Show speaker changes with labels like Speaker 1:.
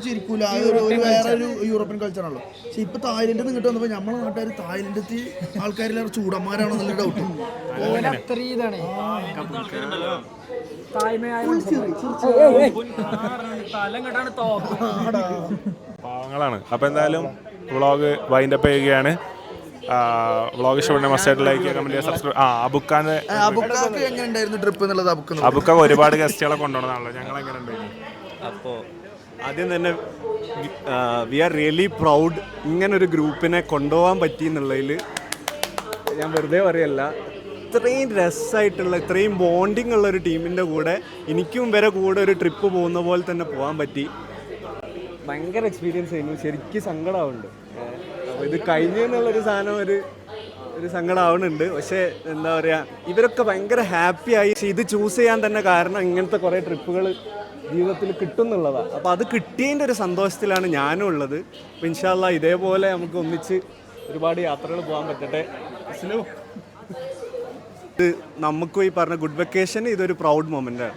Speaker 1: ചിരിക്കൂല, ഒരു വേറെ ഒരു യൂറോപ്യൻ കൾച്ചറാണല്ലോ. പക്ഷെ ഇപ്പൊ തായ്ലൻഡിൽ നിന്നിട്ട് വന്നപ്പോ നമ്മളെ നാട്ടുകാർ തായ്ലൻഡത്തിൽ ആൾക്കാരെല്ലാം ചൂടന്മാരാണോ എന്നുള്ള ഡൗട്ട്.
Speaker 2: പാവങ്ങളാണ്. അപ്പോൾ എന്തായാലും വ്ളോഗ് വൈൻഡപ്പ് ചെയ്യുകയാണ്. വ്ളോഗ് ഇഷ്ടപ്പെട്ട മസ്റ്റായിട്ട് ലൈക്ക് ചെയ്യുക, കമന്റ് ചെയ്യുക, സബ്സ്ക്രൈബ്.
Speaker 1: അബുക്കാക്ക് എങ്ങനെ ഉണ്ടായിരുന്നു ട്രിപ്പ് എന്നുള്ളത്?
Speaker 2: അബുക്ക ഒരുപാട് ഗസ്റ്റുകളെ കൊണ്ടുപോകുന്നതാണല്ലോ. ഞങ്ങൾ എങ്ങനെ ഉണ്ടായിരുന്നു?
Speaker 3: അപ്പോൾ ആദ്യം തന്നെ വി ആർ റിയലി പ്രൗഡ് ഇങ്ങനൊരു ഗ്രൂപ്പിനെ കൊണ്ടുപോകാൻ പറ്റി എന്നുള്ളതിൽ. ഞാൻ വെറുതെ പറയല്ല, ഇത്രയും രസമായിട്ടുള്ള ഇത്രയും ബോണ്ടിങ് ഉള്ള ഒരു ടീമിൻ്റെ കൂടെ എനിക്കും വരെ കൂടെ ഒരു ട്രിപ്പ് പോകുന്ന പോലെ തന്നെ പോകാൻ പറ്റി. ഭയങ്കര എക്സ്പീരിയൻസ് ആയിരുന്നു. ശരിക്കും സങ്കടമാവുന്നുണ്ട്. അപ്പോൾ ഇത് കഴിഞ്ഞെന്നുള്ളൊരു സാധനം ഒരു സങ്കടമാവുന്നുണ്ട്. പക്ഷേ എന്താ പറയുക, ഇവരൊക്കെ ഭയങ്കര ഹാപ്പിയായി. പക്ഷേ ഇത് ചൂസ് ചെയ്യാൻ തന്നെ കാരണം ഇങ്ങനത്തെ കുറേ ട്രിപ്പുകൾ ജീവിതത്തിൽ കിട്ടും എന്നുള്ളതാണ്. അപ്പോൾ അത് കിട്ടിയതിൻ്റെ ഒരു സന്തോഷത്തിലാണ് ഞാനും ഉള്ളത്. അപ്പോൾ ഇൻഷാ അല്ലാഹ് ഇതേപോലെ നമുക്ക് ഒന്നിച്ച് ഒരുപാട് യാത്രകൾ പോകാൻ പറ്റട്ടെ. ഇത് നമുക്കും ഈ പറഞ്ഞ ഗുഡ് വെക്കേഷൻ ഇതൊരു പ്രൗഡ് മൊമെൻ്റാണ്.